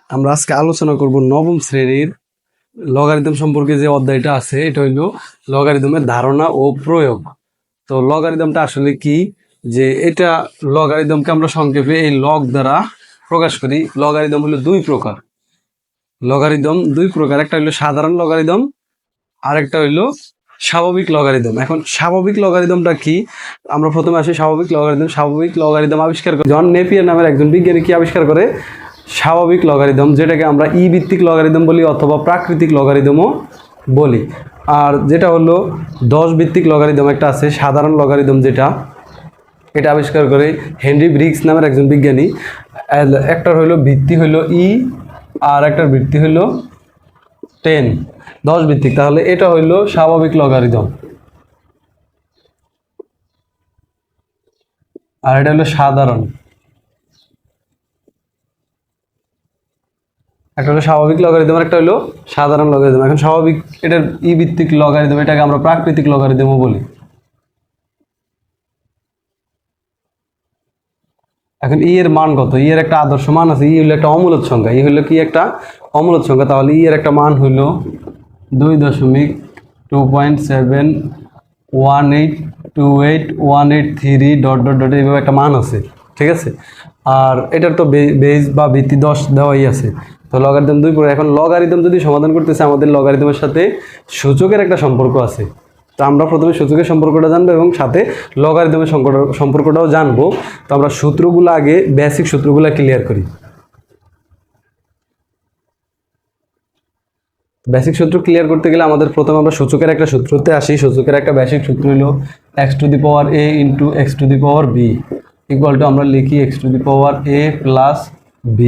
আমরা আজকে আলোচনা করব নবম শ্রেণীর লগারিদম সম্পর্কে যে অধ্যায়টা আছে, এটা হইল লগারিদমের ধারণা ও প্রয়োগ। তো লগারিদমটা আসলে কি, যে এটা লগারিদমকে আমরা সংক্ষেপে এই লগ দ্বারা প্রকাশ করি। লগারিদম হলো দুই প্রকার। লগারিদম দুই প্রকার, একটা হইলো সাধারণ লগারিদম আর একটা হইলো স্বাভাবিক লগারিদম। এখন স্বাভাবিক লগারিদমটা কি, আমরা প্রথমে আসি স্বাভাবিক লগারিদম। স্বাভাবিক লগারিদম আবিষ্কার করে জন নেপিয়ার নামের একজন বিজ্ঞানী কি আবিষ্কার করে, স্বাভাবিক লগারিদম, যেটাকে আমরা ই ভিত্তিক লগারিদম বলি অথবা প্রাকৃতিক লগারিদমও বলি। আর যেটা হলো 10 ভিত্তিক লগারিদম একটা আছে, সাধারণ লগারিদম, যেটা এটা আবিষ্কার করে হেনরি ব্রিগস নামের একজন বিজ্ঞানী। একটার হইলো ভিত্তি হইলো ই আর একটার ভিত্তি হইলো 10 ভিত্তিক। তাহলে এটা হইলো স্বাভাবিক লগারিদম আর এটা হলো সাধারণ। একটা হলো স্বাভাবিক লগারিদম আর একটা হলো সাধারণ লগারিদম। এখন স্বাভাবিক, এটার ই ভিত্তিক লগারিদম, এটাকে আমরা প্রাকৃতিক লগারিদমও বলি। এখন ই এর মান কত, ই এর একটা আদর্শ মান আছে, ই হলো একটা অমূলদ সংখ্যা। ই হলো কি একটা অমূলদ সংখ্যা, তাহলে ই এর একটা মান হইলো 2.2.7182818 এইভাবে একটা মান আছে, ঠিক আছে। আর এটার তো বেজ বা ভিত্তি 10 দেওয়াই আছে। তো লগারিদম দুই প্রকার। এখন লগারিদম যদি সমাধান করতেছে, আমাদের লগারিদমের সাথে সূচকের একটা সম্পর্ক আছে। তো আমরা প্রথমে সূচকের সম্পর্কটা জানবো এবং সাথে লগারিদমের সম্পর্কটাও জানবো। তো আমরা সূত্রগুলো আগে, বেসিক সূত্রগুলো ক্লিয়ার করি। বেসিক সূত্র ক্লিয়ার করতে গেলে আমাদের প্রথমে আমরা সূচকের একটা সূত্রতে আসি। সূচকের একটা বেসিক সূত্র হলো x⁴a into x⁴b equal to আমরা লিখি x⁴a প্লাস b।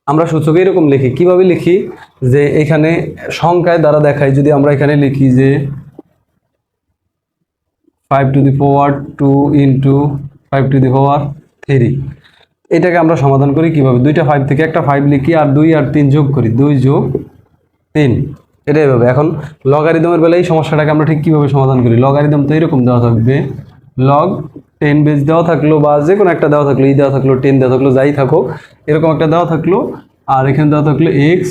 আমরা সূচকে এরকম লিখি, কিভাবে লিখি, যে এখানে সংখ্যায় দ্বারা দেখাই। যদি আমরা এখানে লিখি যে 5⁴2 ইন্টু 5⁴3, এটাকে আমরা সমাধান করি কিভাবে, দুইটা 5 থেকে একটা 5 লিখি আর 2 আর 3 যোগ করি, 2 যোগ 3, এটা এভাবে। এখন লগারিদমের বেলায় এই সমস্যাটাকে আমরা ঠিক কীভাবে সমাধান করি, লগারিদম তো এরকম দেওয়া থাকবে, লগ 10 বেস দেওয়া থাকলো বা যে কোনো একটা দেওয়া থাকলো, ই দেওয়া থাকলো, 10 দেওয়া থাকলো, যাই থাকুক, এরকম একটা দেওয়া থাকলো। আর এখানে দেওয়া থাকলো এক্স,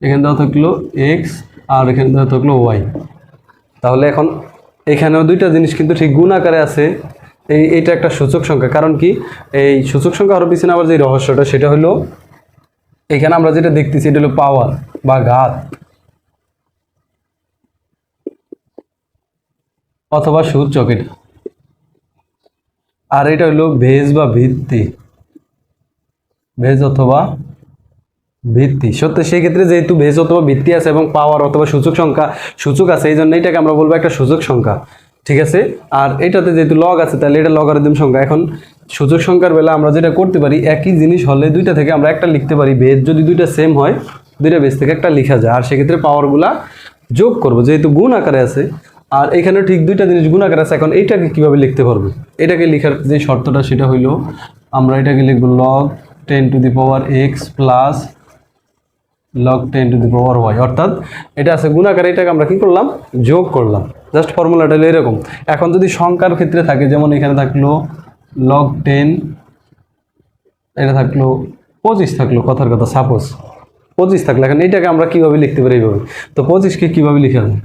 এখানে দেওয়া থাকলো এক্স, আর এখানে দেওয়া থাকলো ওয়াই। তাহলে এখন এখানেও দুইটা জিনিস কিন্তু ঠিক গুণ আকারে আছে। এইটা একটা সূচক সংখ্যা। কারণ কি, এই সূচক সংখ্যা আরও পিছনে আবার যে রহস্যটা, সেটা হলো এখানে আমরা যেটা দেখতেছি এটা হলো পাওয়ার বা ঘাত অথবা সূচক এটা, আর এটা হলো বেজ বা ভিত্তি, বেজ অথবা ভিত্তি। সত্যি সেই ক্ষেত্রে যেহেতু বেজ অথবা ভিত্তি আছে এবং পাওয়ার অথবা সূচক আছে, এই জন্য এটাকে আমরা বলবো একটা সূচক সংখ্যা, ঠিক আছে। আর এটাতে যেহেতু লগ আছে, তাহলে এটা লগারিদম সংখ্যা। এখন সূচক সংখ্যার বেলা আমরা যেটা করতে পারি, একই জিনিস হলে দুইটা থেকে আমরা একটা লিখতে পারি। বেজ যদি দুইটা সেম হয়, দুইটা বেজ থেকে একটা লেখা যায়। আর সেক্ষেত্রে পাওয়ারগুলা যোগ করবো, যেহেতু গুণ আকারে আছে। আর এখানে ঠিক দুইটা জিনিস গুণ আকারে আছে। এখন এইটাকে কিভাবে লিখতে পারবো, এটাকে লেখার যে শর্তটা, সেটা হইলো আমরা এটাকে লিখবো log 10⁻x plus log 10⁻y, অর্থাৎ এটা আছে গুণ আকারে, এটাকে আমরা কি করলাম, যোগ করলাম। জাস্ট ফর্মুলাটা হলো এরকম। এখন যদি সংখ্যার ক্ষেত্রে থাকে, যেমন এখানে থাকলো log 10, এটা থাকলো 25 থাকলো, কথার কথা সাপোজ 25 থাকলো। এখন এইটাকে আমরা কিভাবে লিখতে পারি, এইভাবে। তো 25কে কিভাবে লিখা যায়,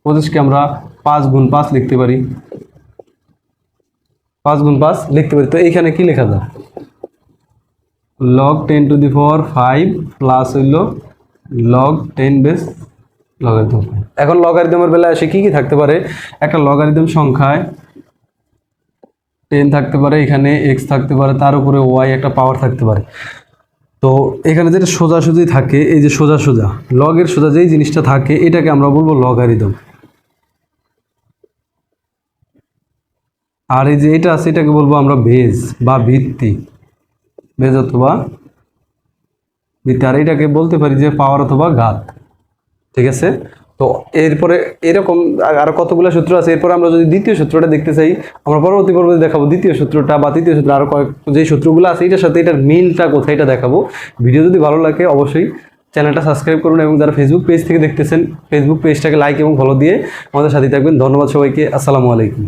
25কে আমরা 5 গুণ 5 লিখতে পারি, 5 গুণ 5 লিখতে পারি। তো এইখানে কি লেখা যায়, log 10⁵ প্লাস হইল log 10 বেস লগারিদম। এখন লগারিদমের বেলায় এসে কি কি থাকতে পারে, একটা লগারিদম সংখ্যায় 10 থাকতে পারে, এখানে x থাকতে পারে, তার উপরে y একটা পাওয়ার থাকতে পারে। তো এখানে যেটা সোজাসুজি থাকে, এই যে সোজা লগের সোজা যেই জিনিসটা থাকে, এটাকে আমরা বলবো লগারিদম। আর এই যে এটা আছে, এটাকে বলবো আমরা বেজ বা ভিত্তি, বেজ অথবা ভিত্তি। আর এটাকে বলতে পারি যে পাওয়ার অথবা ঘাত, ঠিক আছে। তো এরপরে এরকম আরো কতগুলো সূত্র আছে। এরপরে আমরা যদি দ্বিতীয় সূত্রটা দেখতে চাই, আমরা পরবর্তী পর্বে দেখাবো দ্বিতীয় সূত্রটা বা তৃতীয় সূত্র, আরো যে সূত্রগুলো আছে এটার সাথে এটার মিলটা কোথায়, এটা দেখাবো। ভিডিও যদি ভালো লাগে অবশ্যই চ্যানেলটা সাবস্ক্রাইব করুন, এবং যারা ফেসবুক পেজ থেকে দেখতেছেন, ফেসবুক পেজটাকে লাইক এবং ফলো দিয়ে আমাদের সাথে থাকবেন। ধন্যবাদ সবাইকে, আসসালামু আলাইকুম।